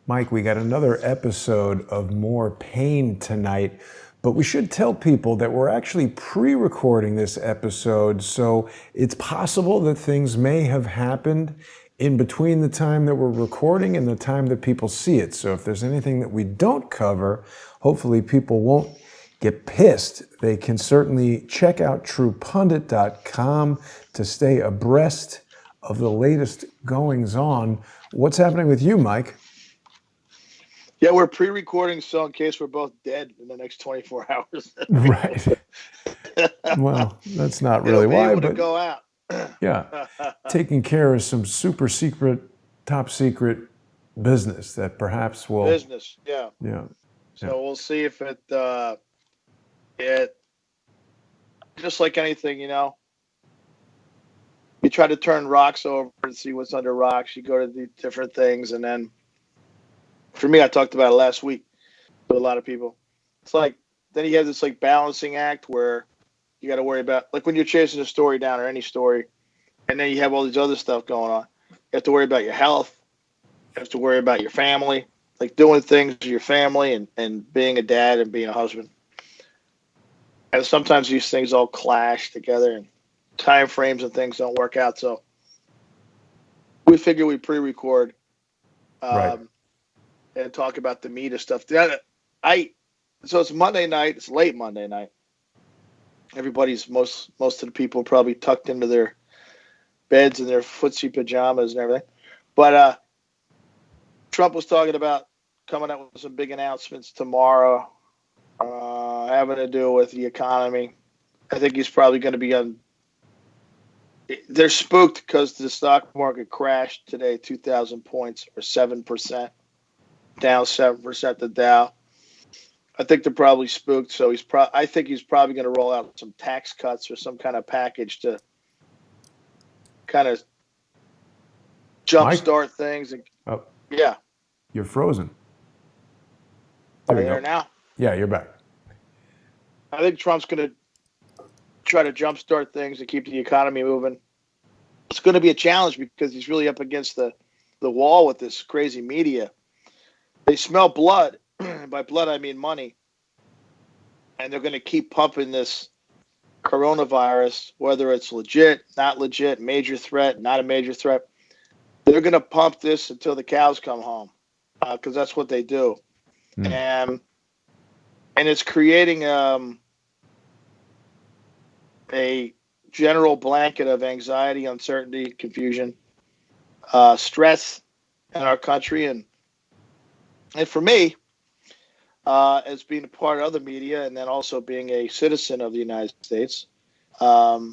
Mike, we got another episode of More Pain tonight, but we should tell people that we're actually pre-recording this episode, so it's possible that things may have happened in between the time that we're recording and the time that people see it. So if there's anything that we don't cover, hopefully people won't get pissed. They can certainly check out truepundit.com to stay abreast of the latest goings on. What's happening with you, Mike? Yeah, we're pre-recording, so in case we're both dead in the next 24 hours. Right. Well, that's not really why, able to but go out. yeah, taking care of some super secret, top secret business that perhaps will. Business, yeah. Yeah. So we'll see if it just like anything, you try to turn rocks over and see what's under rocks. You go to the different things, and then for me, I talked about it last week with a lot of people. It's like then you have this like balancing act where you got to worry about, like when you're chasing a story down or any story, and then you have all these other stuff going on. You have to worry about your health. You have to worry about your family, like doing things to your family and being a dad and being a husband. And sometimes these things all clash together and time frames and things don't work out. So we figure we pre-record Right. and talk about the meat of stuff. So it's Monday night. It's late Monday night. Everybody's most of the people probably tucked into their beds in their footsie pajamas and everything. But Trump was talking about coming out with some big announcements tomorrow having to do with the economy. I think he's probably going to be on. They're spooked because the stock market crashed today, 2,000 points or 7%, down 7% the Dow. I think they're probably spooked, so I think he's probably going to roll out some tax cuts or some kind of package to kind of jumpstart things. And, yeah. You're frozen. Are you there now? Yeah, you're back. I think Trump's going to try to jumpstart things and keep the economy moving. It's going to be a challenge because he's really up against the wall with this crazy media. They smell blood. By blood, I mean money. And they're going to keep pumping this coronavirus, whether it's legit, not legit, major threat, not a major threat. They're going to pump this until the cows come home because that's what they do. And it's creating a general blanket of anxiety, uncertainty, confusion, stress in our country. And for me, as being a part of other media and then also being a citizen of the United States, what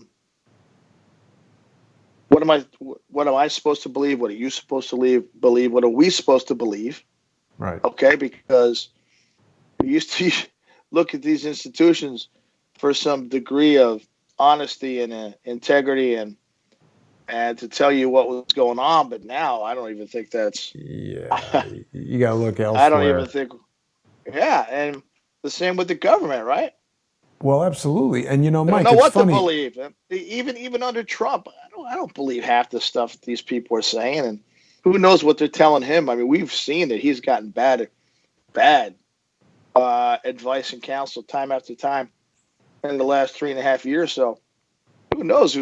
am I supposed to believe? What are you supposed to believe? What are we supposed to believe? Right. Okay, because we used to look at these institutions for some degree of honesty and integrity and to tell you what was going on, but now I don't even think that's. Yeah, you got to look elsewhere. I don't even think. Yeah, and the same with the government, right? Well, absolutely, and Mike, I don't know what funny. to believe. Even under Trump, I don't believe half the stuff these people are saying, and who knows what they're telling him. I mean, we've seen that he's gotten bad advice and counsel time after time in the last 3.5 years. So who knows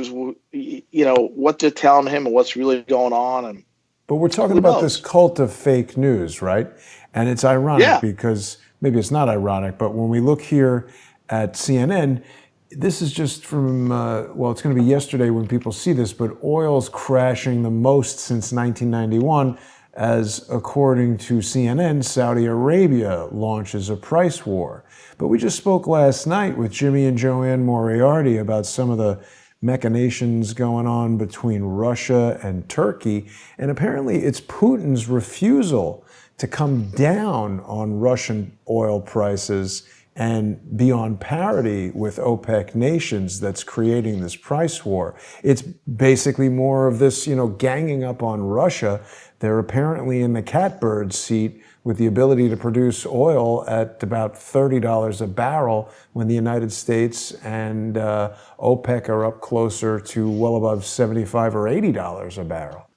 what they're telling him and what's really going on. But we're talking about this cult of fake news, right? And it's ironic because maybe it's not ironic, but when we look here at CNN, this is just from, it's going to be yesterday when people see this, but oil's crashing the most since 1991 as, according to CNN, Saudi Arabia launches a price war. But we just spoke last night with Jimmy and Joanne Moriarty about some of the machinations going on between Russia and Turkey, and apparently it's Putin's refusal to come down on Russian oil prices and be on parity with OPEC nations that's creating this price war. It's basically more of this, ganging up on Russia. They're apparently in the catbird seat with the ability to produce oil at about $30 a barrel when the United States and OPEC are up closer to well above $75 or $80 a barrel.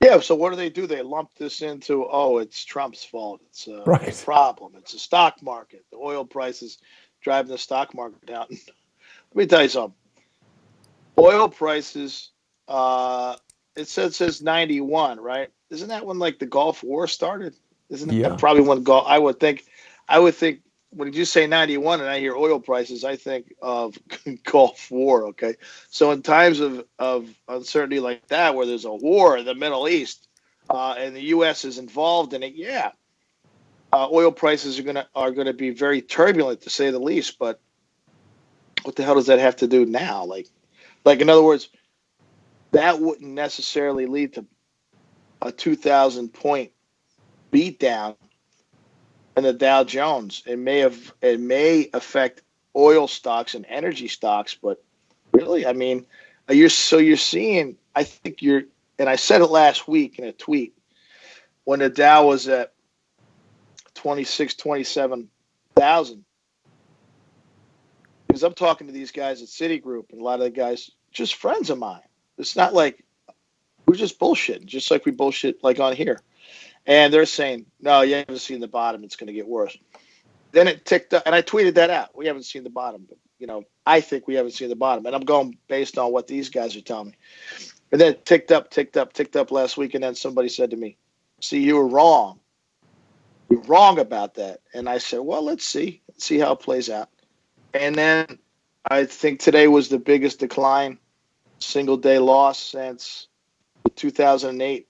Yeah, so what do? They lump this into, oh, it's Trump's fault. It's a Right. problem. It's a stock market. The oil prices driving the stock market down. Let me tell you something. Oil prices, it says 91, right? Isn't that when like the Gulf War started? Isn't that Yeah. probably when I would think when you say 91 and I hear oil prices, I think of Gulf War, okay? So in times of uncertainty like that, where there's a war in the Middle East, and the U.S. is involved in it, yeah, oil prices are gonna be very turbulent, to say the least. But what the hell does that have to do now? Like in other words, that wouldn't necessarily lead to a 2,000 point beatdown in the Dow Jones. It may affect oil stocks and energy stocks, but really, I mean, you're seeing. I think and I said it last week in a tweet when the Dow was at 27,000. Because I'm talking to these guys at Citigroup, and a lot of the guys just friends of mine. It's not like we're just bullshitting, just like we bullshit like on here. And they're saying, no, you haven't seen the bottom. It's going to get worse. Then it ticked up, and I tweeted that out. We haven't seen the bottom, but I think we haven't seen the bottom, and I'm going based on what these guys are telling me. And then it ticked up last week, and then somebody said to me, "See, you were wrong. You're wrong about that." And I said, "Well, let's see how it plays out." And then I think today was the biggest decline, single day loss since the 2008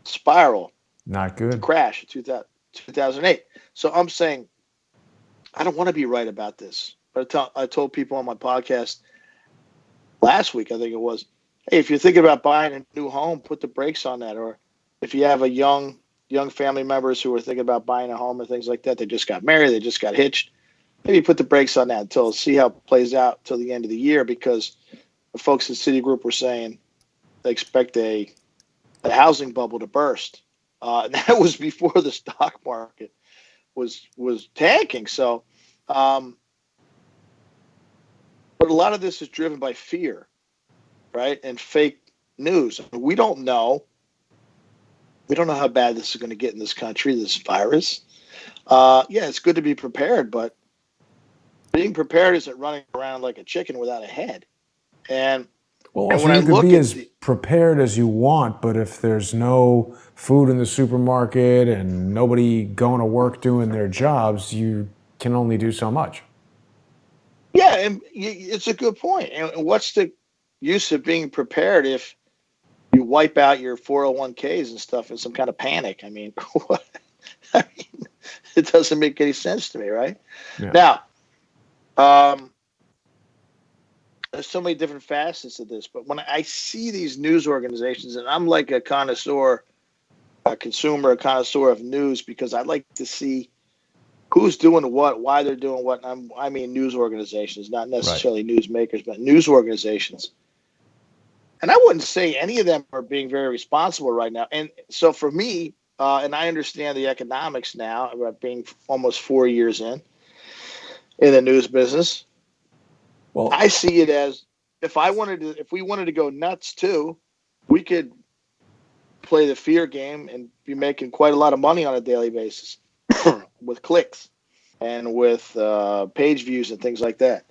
spiral. Not good. Crash 2008. So I'm saying I don't want to be right about this. But I told people on my podcast last week, I think it was, hey, if you're thinking about buying a new home, put the brakes on that. Or if you have a young family members who are thinking about buying a home and things like that, they just got married, they just got hitched, maybe put the brakes on that until see how it plays out till the end of the year, because the folks in Citigroup were saying they expect a housing bubble to burst. And that was before the stock market was tanking. So, but a lot of this is driven by fear, right? And fake news. We don't know. We don't know how bad this is going to get in this country, this virus. Yeah, it's good to be prepared, but being prepared isn't running around like a chicken without a head. And also, you could be as prepared as you want, but if there's no food in the supermarket and nobody going to work doing their jobs, you can only do so much. Yeah, and it's a good point. And what's the use of being prepared if you wipe out your 401ks and stuff in some kind of panic? I mean, it doesn't make any sense to me, right? Yeah. Now, there's so many different facets of this, but when I see these news organizations, and I'm like a connoisseur of news, because I like to see who's doing what, why they're doing what. I mean news organizations, not necessarily newsmakers, but news organizations. And I wouldn't say any of them are being very responsible right now. And so for me, and I understand the economics now, about being almost 4 years in the news business. Well, I see it as if we wanted to go nuts too, we could play the fear game and be making quite a lot of money on a daily basis with clicks and with page views and things like that.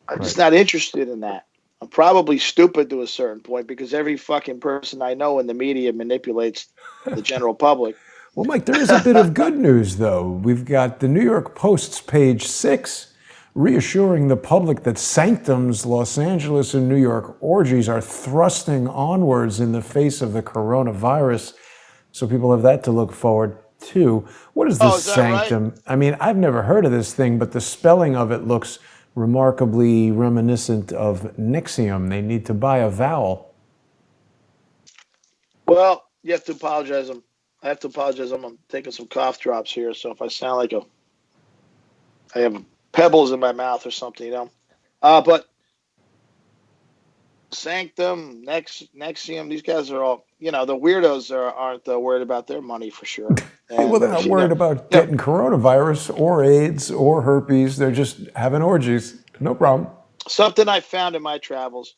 I'm just not interested in that. I'm probably stupid to a certain point, because every fucking person I know in the media manipulates the general public. Well, Mike, there is a bit of good news, though. We've got the New York Post's page 6 reassuring the public that Sanctum's Los Angeles and New York orgies are thrusting onwards in the face of the coronavirus. So people have that to look forward to. What is this Sanctum? Right? I mean, I've never heard of this thing, but the spelling of it looks remarkably reminiscent of Nixium. They need to buy a vowel. Well, you have to apologize. I have to apologize. I'm taking some cough drops here, so if I sound like I have pebbles in my mouth or something, but Sanctum, Nexium, these guys are all, the weirdos aren't worried about their money for sure. And, well, they're not worried about getting coronavirus or AIDS or herpes. They're just having orgies. No problem. Something I found in my travels.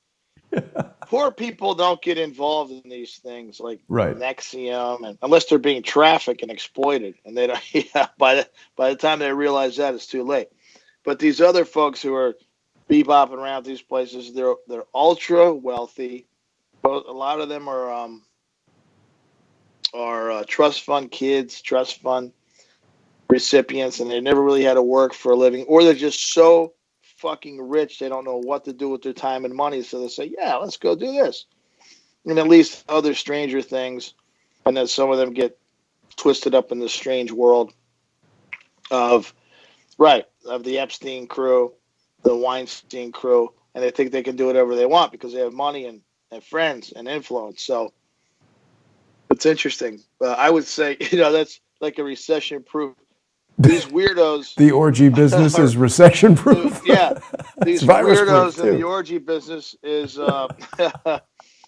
poor people don't get involved in these things like Right. Nexium, and unless they're being trafficked and exploited, and they don't. Yeah, by the time they realize that, it's too late. But these other folks who are bebopping around these places, they're ultra wealthy. But a lot of them are trust fund kids, trust fund recipients, and they never really had to work for a living, or they're just so fucking rich they don't know what to do with their time and money, so they say, yeah, let's go do this, and at least other stranger things. And then some of them get twisted up in the strange world of the Epstein crew, the Weinstein crew, and they think they can do whatever they want because they have money and friends and influence. So it's interesting. I would say, that's like a recession proof. These weirdos. The orgy business is recession proof. Yeah, these weirdos in the orgy business is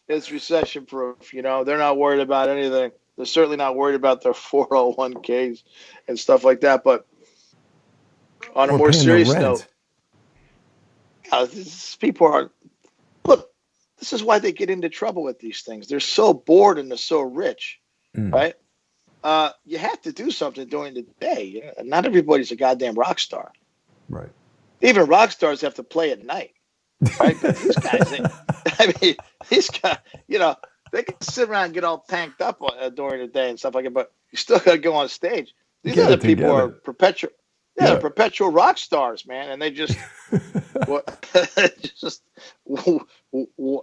is recession proof. They're not worried about anything. They're certainly not worried about their 401ks and stuff like that. But on a more serious note, these people are. Look, this is why they get into trouble with these things. They're so bored and they're so rich, right? You have to do something during the day. Not everybody's a goddamn rock star. Right. Even rock stars have to play at night. Right? But these guys, these guys, they can sit around and get all tanked up during the day and stuff like that, but you still got to go on stage. These other people are perpetual rock stars, man. And they just,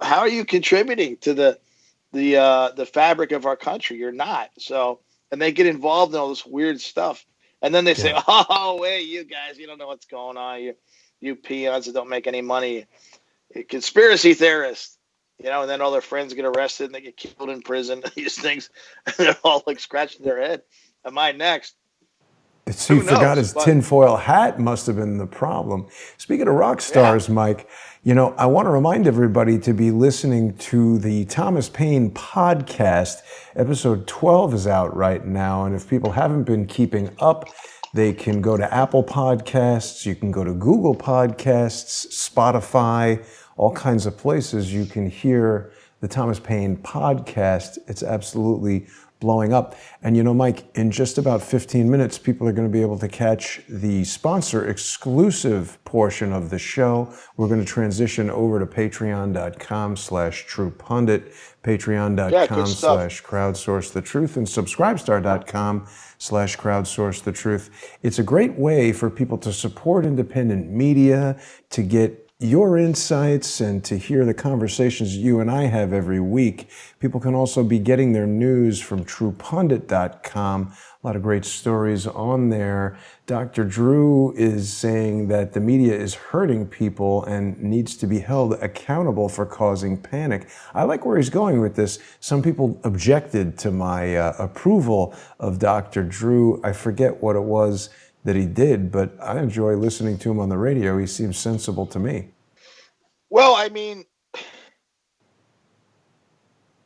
how are you contributing to the fabric of our country? You're not. So, and they get involved in all this weird stuff. And then they say, oh, wait, you guys, you don't know what's going on. You peons that don't make any money. Conspiracy theorists. And then all their friends get arrested and they get killed in prison. These things, and they're all like scratching their head. Am I next? He forgot his tinfoil hat must have been the problem. Speaking of rock stars, Mike, I want to remind everybody to be listening to the Thomas Paine podcast. Episode 12 is out right now. And if people haven't been keeping up, they can go to Apple Podcasts. You can go to Google Podcasts, Spotify, all kinds of places. You can hear the Thomas Paine podcast. It's absolutely blowing up. And Mike, in just about 15 minutes, people are going to be able to catch the sponsor exclusive portion of the show. We're going to transition over to patreon.com/truepundit, patreon.com/crowdsourcethetruth, and subscribestar.com/crowdsourcethetruth. It's a great way for people to support independent media, to get your insights and to hear the conversations you and I have every week. People can also be getting their news from truepundit.com. A lot of great stories on there. Dr. Drew is saying that the media is hurting people and needs to be held accountable for causing panic. I like where he's going with this. Some people objected to my approval of Dr. Drew. I forget what it was that he did, but I enjoy listening to him on the radio. He seems sensible to me. Well, I mean,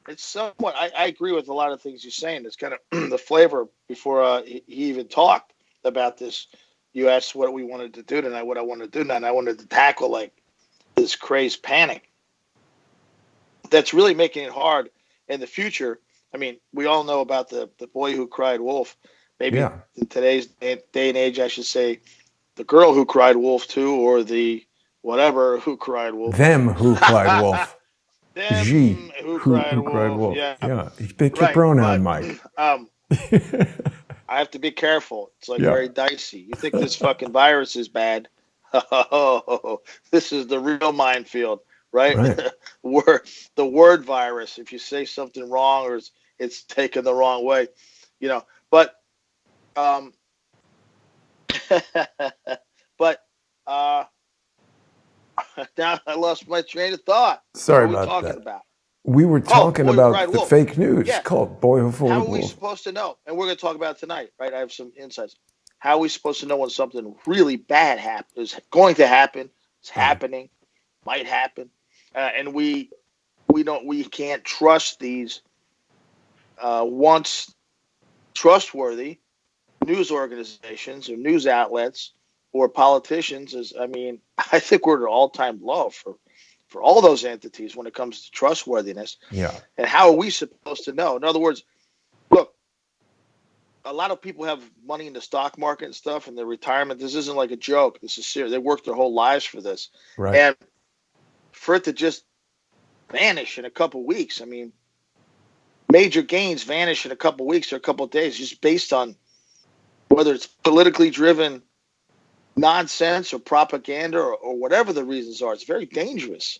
it's somewhat, I agree with a lot of things he's saying. It's kind of the flavor before he even talked about this. You asked what we wanted to do tonight, what I wanted to do tonight, and I wanted to tackle like this crazed panic that's really making it hard in the future. I mean, we all know about the boy who cried wolf. Maybe in today's day and age, I should say the girl who cried wolf too, or the whatever who cried wolf. Them who cried wolf. Them who cried wolf. Yeah. Pick your pronoun, Mike. I have to be careful. It's like very dicey. You think this fucking virus is bad? Oh, this is the real minefield, right? The word virus. If you say something wrong or it's taken the wrong way, But now I lost my train of thought. Sorry about that. We were talking about the fake news called Boy Who Cried Wolf. How are we supposed to know? And we're going to talk about it tonight, right? I have some insights. How are we supposed to know when something really bad is going to happen? It's happening, might happen, and we can't trust these once trustworthy news organizations or news outlets or politicians. I think we're at an all-time low for for all those entities when it comes to trustworthiness. Yeah. And how are we supposed to know? In other words, look, a lot of people have money in the stock market and stuff, and their retirement. This isn't like a joke. This is serious. They worked their whole lives for this. Right. And for it to just vanish in a couple of weeks, I mean, major gains vanish in a couple of weeks or a couple of days, just based on whether it's politically driven nonsense or propaganda or whatever the reasons are. It's very dangerous.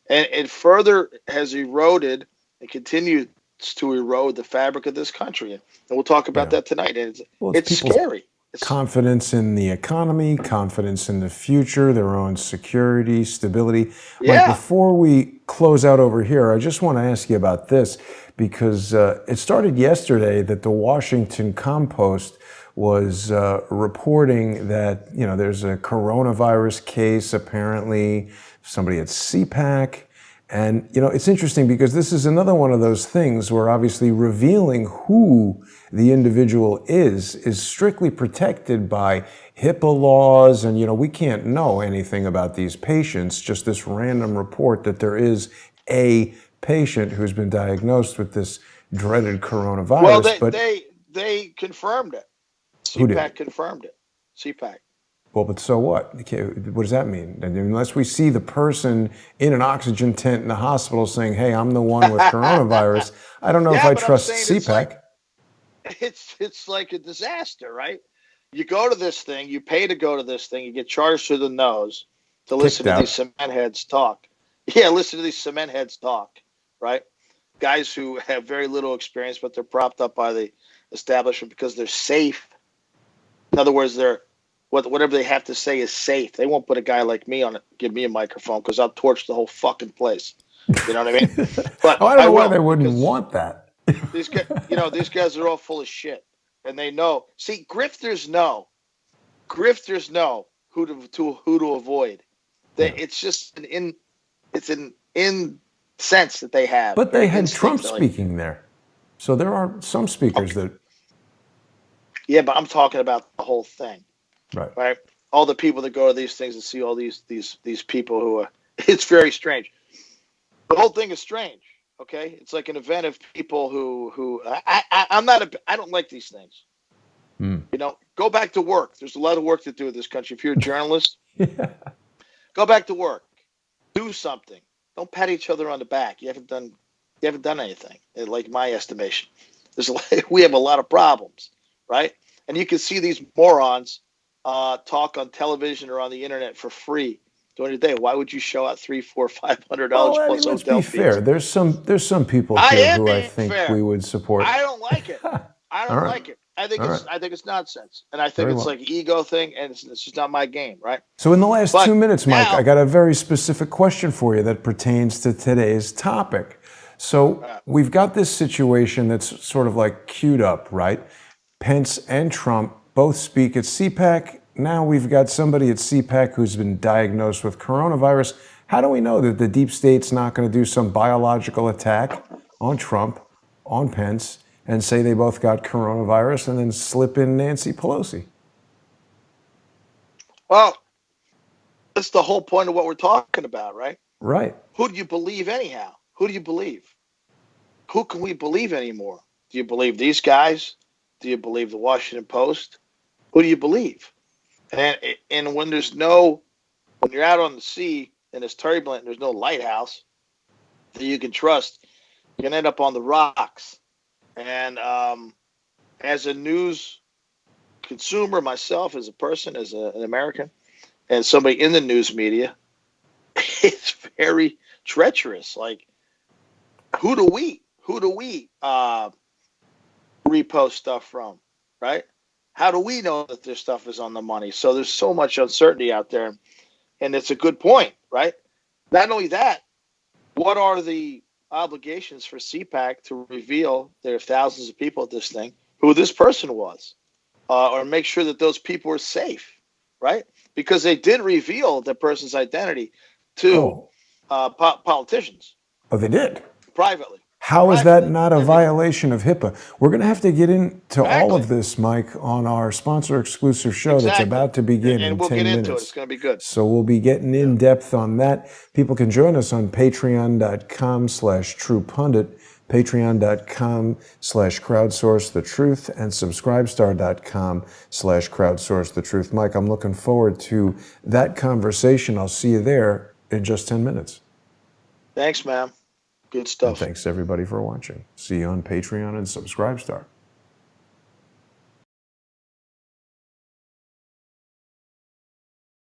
And it further has eroded and continues to erode the fabric of this country. And we'll talk about that tonight. And it's scary. It's confidence in the economy, confidence in the future, their own security, stability. Yeah. Mike, before we close out over here, I just want to ask you about this, because it started yesterday that the Washington Compost was reporting that, there's a coronavirus case, apparently, somebody at CPAC. And, it's interesting because this is another one of those things where obviously revealing who the individual is strictly protected by HIPAA laws. And, we can't know anything about these patients, just this random report that there is a patient who's been diagnosed with this dreaded coronavirus. Well, they confirmed it. CPAC confirmed it. CPAC. Well, but so what? What does that mean? Unless we see the person in an oxygen tent in the hospital saying, "Hey, I'm the one with coronavirus," I don't know if I trust CPAC. It's like a disaster, right? You go to this thing, you pay to go to this thing, you get charged through the nose to listen to these cement heads talk. Yeah, listen to these cement heads talk, right? Guys who have very little experience, but they're propped up by the establishment because they're safe. In other words, whatever they have to say is safe. They won't put a guy like me on it, give me a microphone, because I'll torch the whole fucking place. You know what I mean? But I don't know why they wouldn't want that. These guys are all full of shit, and they know. See, grifters know who to avoid. It's just an sense that they have. But they had Trump speaking there, so there are some speakers that. Yeah, but I'm talking about the whole thing. Right. All the people that go to these things and see all these people who are, it's very strange. The whole thing is strange. Okay. It's like an event of people who I don't like these things. Go back to work. There's a lot of work to do in this country. If you're a journalist, go back to work, do something. Don't pat each other on the back. You haven't done anything, like my estimation. We have a lot of problems, right? And you can see these morons talk on television or on the internet for free during the day. Why would you show out $300, $400, $500 plus let's hotel be fees? Fair. There's some people here who I think we would support. I don't like it. I don't like it. I think it's nonsense, and I think it's like an ego thing, and it's just not my game, right? So in the last 2 minutes, Mike, I got a very specific question for you that pertains to today's topic. So we've got this situation that's sort of like queued up, right? Pence and Trump both speak at CPAC. Now we've got somebody at CPAC who's been diagnosed with coronavirus. How do we know that the deep state's not going to do some biological attack on Trump, on Pence, and say they both got coronavirus and then slip in Nancy Pelosi? Well, that's the whole point of what we're talking about, right? Right. Who do you believe anyhow? Who do you believe? Who can we believe anymore? Do you believe these guys? Do you believe the Washington Post? Who do you believe? And when you're out on the sea and it's turbulent and there's no lighthouse that you can trust, you're going to end up on the rocks. And as a news consumer myself, as a person, as an American, and somebody in the news media, it's very treacherous. Like, who do we repost stuff from, right? How do we know that this stuff is on the money? So there's so much uncertainty out there, and it's a good point, right? Not only that, what are the obligations for CPAC to reveal there are thousands of people at this thing who this person was, or make sure that those people are safe, right? Because they did reveal that person's identity to politicians. Oh, they did? Privately. How is that not a violation of HIPAA? We're going to have to get into all of this, Mike, on our sponsor exclusive show that's about to begin in 10 minutes. And we'll get into it. It's going to be good. So we'll be getting in depth on that. People can join us on patreon.com/truepundit, patreon.com/crowdsourcethetruth, and subscribestar.com/crowdsourcethetruth. Mike, I'm looking forward to that conversation. I'll see you there in just 10 minutes. Thanks, man. Good stuff. And thanks everybody for watching. See you on Patreon and Subscribestar.